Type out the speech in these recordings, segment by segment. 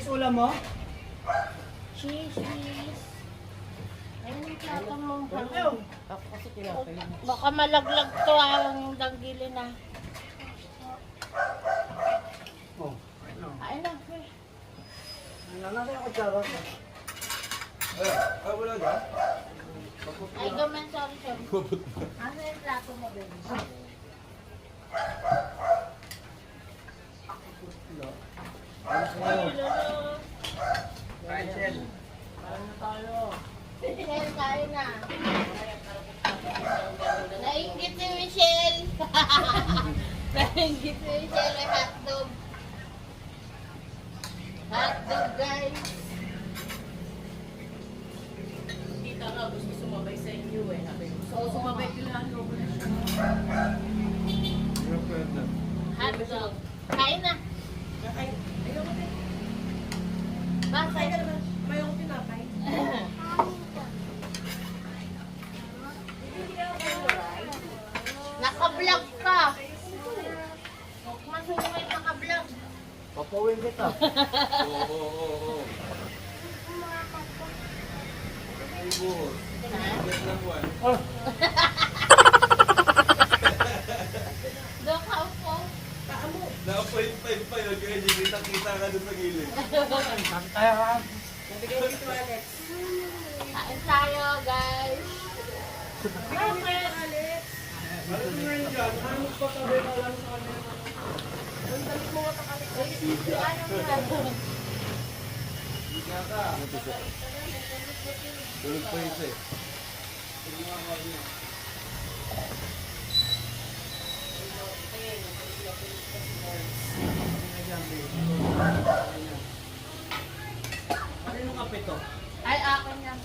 Cheese ulam mo? Cheese. Ayun yung plato mong Ayaw. Ako kasi tinapay mo. Baka malaglag to ang danggili na. Oh. Ayun na. Ano natin ako tsara? Ay, wala na. Ay, gaman, sorry. Ano yung plato mo, baby? Ay, lolo. Kain Shell. Parang na tayo. Michelle, kain na. Nainggit si Michelle. Nainggit si Michelle may hotdog. Hotdog, guys. Tita nga gusto sumabay sa inyo eh. Sabi ko, gusto ko sumabay kailangan ko na siya. Hotdog. Kain na. Ay, ayaw ko din. Bakit? Ayaw ko tinapay. Naka-vlog ka. Huwag masungay naka-vlog. Papawin kita. Oo. Ay, buhos. Get lang one. Oh. Doon ka po. Na-point pa yun, kaya hindi kita-kita ka doon sa gilid. Bakit tayo ka? Nabigay dito, Alex. Kain tayo, guys. Bakit, Alex? Ano nga yun dyan? Ano pa sabi na lang sa kanya? Ang dalit mo nga Alex. Ano nga? Hindi ka. Tulog pa isa eh. Ano yung kape to? Ay, akin yan.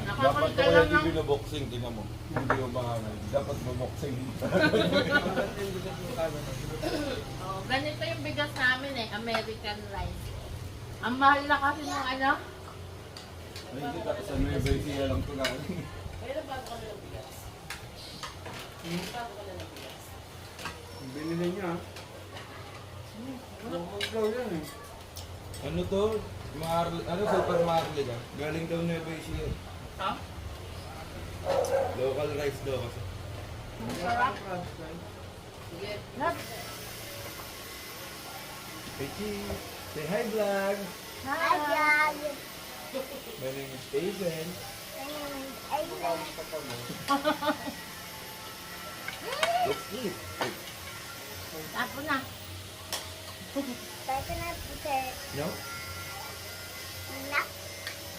Dapat Nakakulit ko ka kaya lang di ng... binoboxing, tingnan mo. Hindi mo makamay. Dapat maboxing. Oh, ganito yung bigas namin eh, American rice. Ang mahal na kasi ng ano. Ay, hindi ka sa Nueva Ecija lang ito galing. Kailan bago ka na ng bigas? Bago ka na ng bigas? Ang binili niya. Ano daw yan eh? Ano to? Ano, super marli ka? Galing daw Nueva Ecija. Ha? Local rice daw kasi. Sarap. Sige. Love. Hey, Chi. Say hi, vlog. Hi, My name is Aiden. Let's eat. Tapo na. No?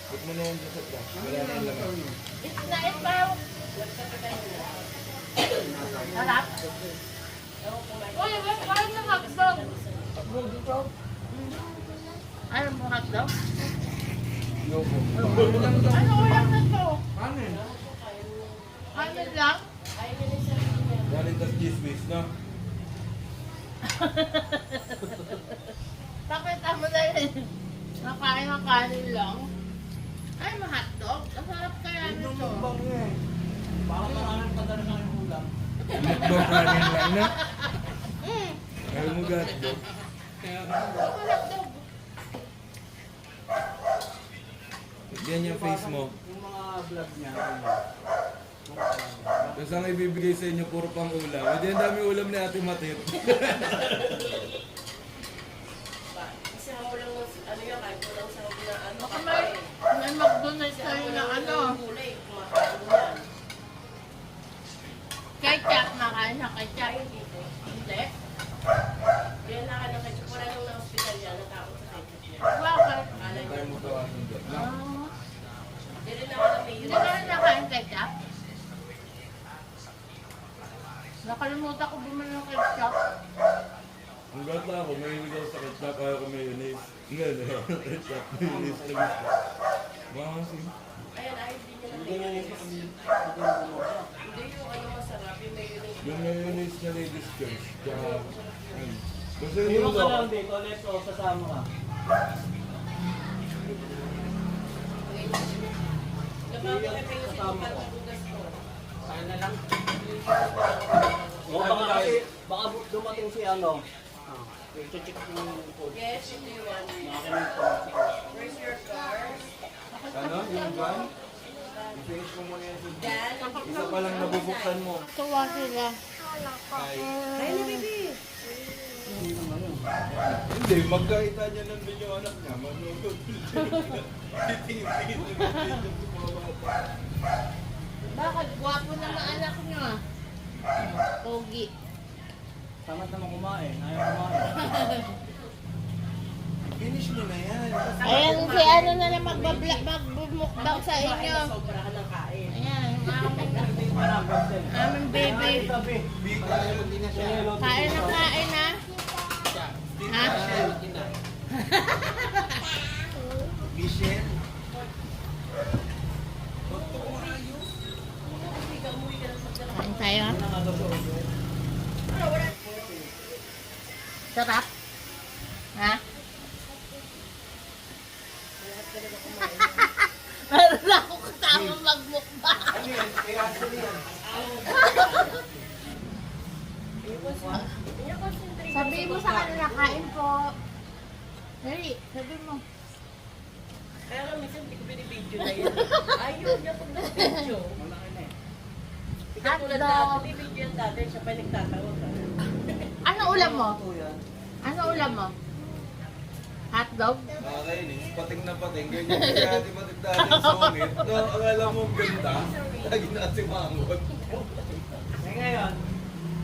Put mo na yung dessert na. Wala na yung laman. It's na ito. Sarap. Uy, kain ng hotdog. Ano mo hotdog? Yoko. Ano ulam na to? Ano eh? Ano lang? Galing tas cheese no? Pakita mo na yun. Nakain ng kanin lang. Ay, ma-hotdog. Ang sarap kaya Ano nito. bang niya eh? Baka maraming padala ng ulam. Hotdog kanin lang na. Mm. Ayaw mo hotdog. Ako hotdog. Yan yung face mo. Yung mga vlog niya. Tapos ang ibibigay sa inyo, puro pang ulam. Hindi ang dami ulam ni Ate Matit. Kasi ako lang, ano yan, kahit ko lang sa na ano. Baka may McDonald's tayo na ano. Kulay, kumakain mo yan. Ketchup, makain na ketchup. Hindi. Kaya naka ng ketchup, wala nang na-hospital yan, natakot sa ketchup yan. Bakit? Alay Tayo mo tawagin dyan. No? Hindi rin ako na Hindi ka rin nakain ketchup? Nakalimutan ko bumili ng ketchup. Ang bata ako, may iligaw sa ketchup, ayaw ko mayonnaise. Ngayon, ketchup, mayonnaise na gusto. Makasin. Ayan, ayos din niya na Hindi niya mayonnaise. Hindi yung ano masarap, yung mayonnaise. Yung mayonnaise na ladies choice. Tsaka, ano. Basta Hindi yung mo ka ulo. lang dito, let's go, sasama ka. Napapakita kayo sa pagkakugas ko. Kain na lang. O baka kasi, baka dumating si ano. Check ko yung code. Yes, ito yung one. Nakakamit ko ng ticket. Where's your car? Ano? Yung van? I-finish mo muna yan. Dan? Isa pa lang nabubuksan mo. Tuwa sila. Ay. Ay, na baby. Hindi naman yun. Hindi, magkahita niya nandun yung anak niya. Manunod. Titingin-tingin na nandun yung mga bata. Bakit? Gwapo naman anak nyo ah. Pogi. Tama-tama kumain. Ayaw kumain. Finish mo na yan. Ayan si ano na lang magbumukbang sa inyo. Sobra ka ng kain. Ayan, yung aming, Hindi pa na, Boston. aming baby. Tabi. Big tayo, hindi na siya. Kain na kain ha. Ha? Michelle. Kain tayo ha. Sarap? Ha? Meron na ako kasama magmukbang. Ano yan? Kaya ano yan? Sabihin mo sa kanila, kain po. Dali, sabihin mo. Kaya nga minsan hindi ko binibidyo na yun. Ayaw niya pag nag-video. Malaki na eh. Ikaw tulad Hotdog. na, binibidyo yan dati, siya pa nagtatawag. Ano ulam mo? Ito yan. Ano ulam mo? Hotdog? Nakakainis. Pating na pating. Ganyan kaya di pating dati sungit. No, akala mo ang ganda. Lagi na si Mangot. Eh ngayon,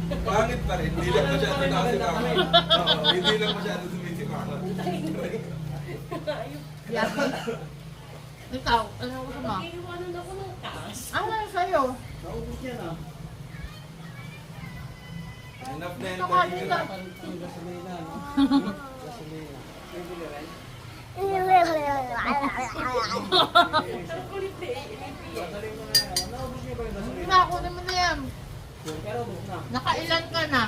Pangit pa rin. Hindi lang masyado nakasimangot. Oo, hindi lang masyado sumisimangot. Ayaw. Yummy. Ikaw, ano gusto mo? Iiwanan ako ng taas. Ano yung sa'yo? naubos yan ah. Enough na yan. Ito kanin ka. Ang gasolina, no? Gasolina. Bibili rin? Ang kulit eh. Gasolina mo na yan. Naubos niya ba yung Hindi gasolina? na, kunin mo na yan. Pero ubos na. Nakailan ka na?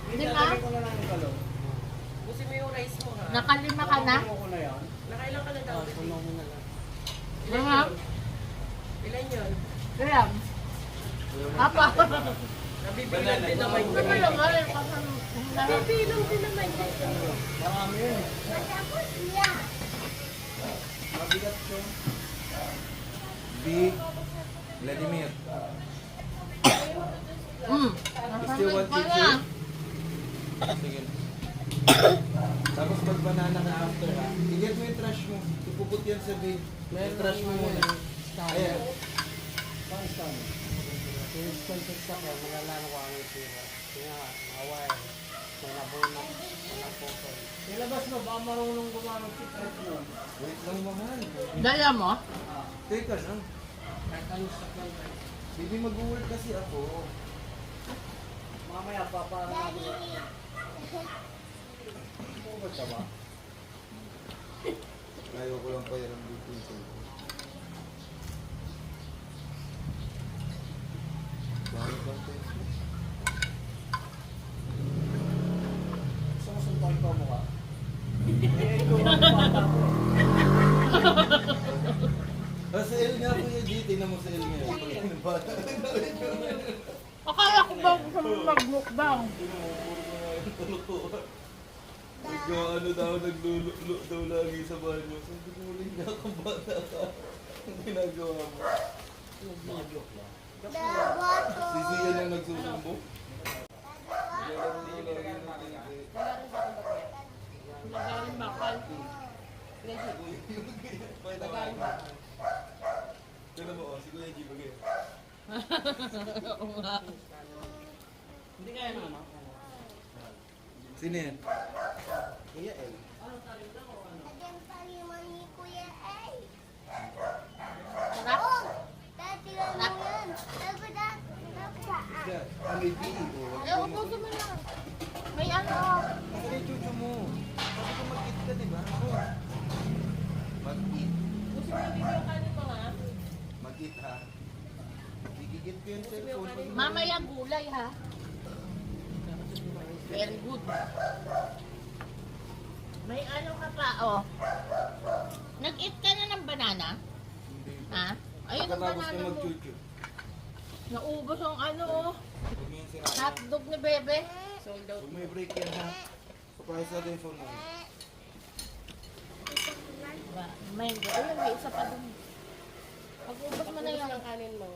Hindi Lima? na. ko na lang yung talong. Busin mo yung rice mo ha. Nakalima ka na? Kunin ko na yan. Nakailan ka na daw. baby? Tulong mo na lang. Mga? Ilan yun? Kaya? Apa? Nabibilang din naman Ano ba yun. yung galing? Nabibilang din naman yun. Marami yun eh. Mabigat siya. Big. Vladimir. Gusto yung 1 Sige. Tapos pag banana na after ha, i-get mo yung trash mo. Ipuput yan sa big. May trash mo muna. Ayan. Pang stand. Yung contact sa kaya, malalano ko ang isira. Kaya nga, mga wire. May nabunok. May napokol. Ilabas mo, baka marunong gumamit si Fred mo. Wait lang mahal. Dala mo? Teka na. Kahit ano sa contact. Hindi mag-work kasi ako. Mamaya, paparang natin. Pukot ka ba? Ayaw ko lang payaran dito. Bakit ba ito? Gusto mo suntukin ko mukha? Eh, ikaw ang bata ko. Sa L nga Kuya G, tingnan mo sa L nga. Akala ko ba gusto mo magmukbang? Ano daw, naglululo daw lagi sa banyo. Sabi ko, ulit niya akong bata ka. Ang ginagawa mo. Joke lang. Sisi yan ang nagsusumbong. Magaling bakal. Tignan mo, si Kuya G, bagay. Oo nga. Hindi kaya na ano? Sino yan? Kuya L. Sarap? May video. Eh, ubusin mo lang. May ano. Ano yung chuchu mo? Sabi ko mag-eat ka, di ba? Mag-eat. Busin mo yung video kanin mo ha. Mag-eat ha. Gigigit ko yung cellphone. Mamaya gulay ha. Very good. May ano ka pa, oh. Nag-eat ka na ng banana? Hindi. Ha? Ayun ang Pagkatapos banana na mo. mag-chuchu. Naubos ang ano, oh. Huwag mo yung sirahan. Hotdog ni Bebe. Sold out. Huwag mo i-break yan ha. Papayos natin yung phone mo. Mango. Ayun, may isa pa dun. Pag-ubos mo na Ubus yung ng kanin mo.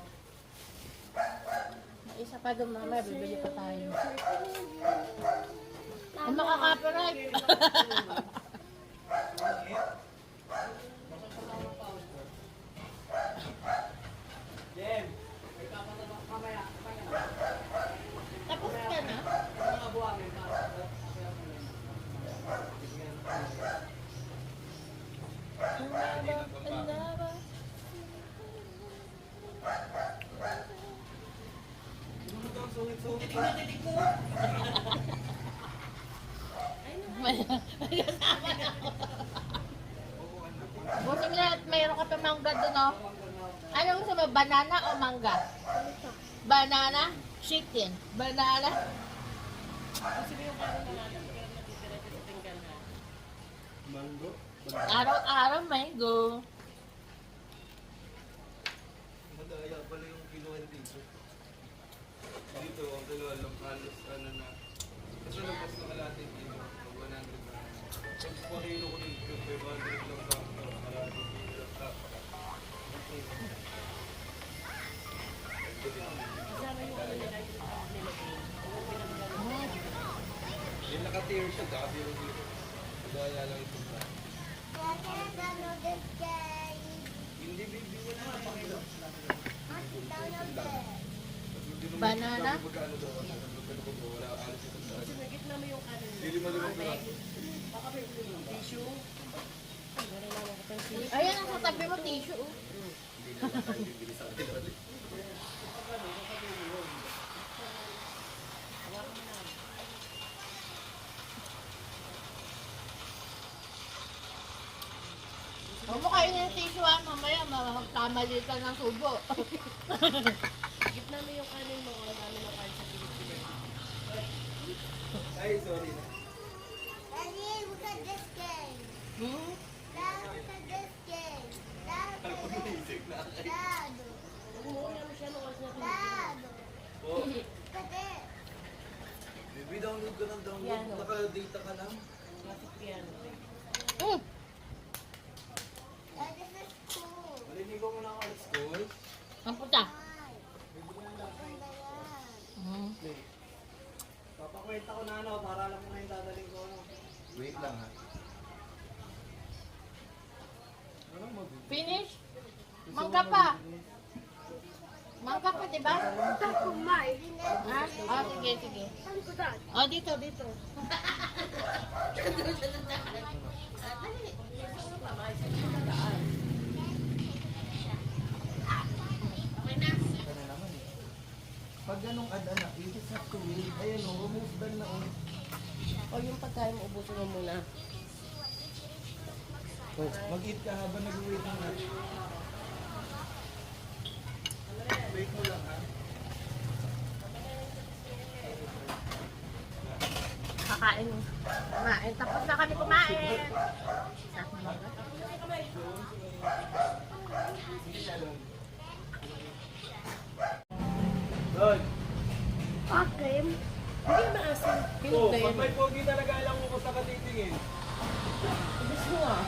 may isa pa dun, mamaya bibili pa tayo. Ang makaka-copyright. Jem, may papatabak kamaya. Tapos ka na? Mga buwangin pa. Ano to? Sungit-sungit. Busing lahat, mayroon ka pa mangga doon, no? Ano gusto mo, banana o mangga? Banana? Chicken. Banana? Kasi yung kanin na natin, kaya natitira dito tinggal na. Mango. Araw-araw, mango. Madaya pala yung kinuha dito. Dito, ang dalawa lang halos ano na. Kasi labas na kalating kilo. 100 grams. Tapos pa kilo ko dito, 500 lang sa kalating kilo. Kasama yung ano nila yung nilagay. Yung pinagdala. Yung naka-tear siya, naka-tear dito. Madaya lang ito ba? Hindi, baby, wala na pakilo. Banana? Magkano daw? Magkano ko ba? Wala alis ito sa Kasi nagit na mo yung kanin mo. Hindi mo naman lang. Baka may tissue. Meron lang ako ng tissue. Ayan, nasa tabi mo, tissue. Oh. Hindi na lang tayo bibili sa atin ulit. Huwag mo kayo ng tissue, ha? Mamaya, magkamali ka ng subo. Git na mo yung kanin mo. Ang dami na kain sa Pilipinas. Ay, sorry na. Daddy, look at this game. Hmm? Dad, look at this game. Dad, Alam ko naisip na. Dad, Umuuna mo siya nung oras na Dad, Oh, look at this. baby, download ka ng download. Yan, oh. Naka-data ka lang. Classic piano. Hmm. Dad, this is cool. Malinigo mo na ako. School? Ang puta. Hi. Ganda yan. Hmm. Papakwenta ko na ano, para alam mo na yung dadaling ko. Ano. Wait lang ha. Ano mo? Finish? Mangga pa. Mangga pa, diba? Ha? Oh, sige, sige. Oh, dito, dito. Ano naman eh. Pag ganong ad-anak, you just have to wait. Ayan o, remove done na o. O yung pagkain mo, ubusin mo muna. Oh, mag-eat ka habang nag-wait mo na. Wait mo lang ha. Kakain. Kumain. Tapos na kami kumain. Sa mangga. Doon. Okay. Hindi maasin. Oh, Pinugday pag mo. may pogi talaga alam mo kung saan ka titingin. Ubus mo ah.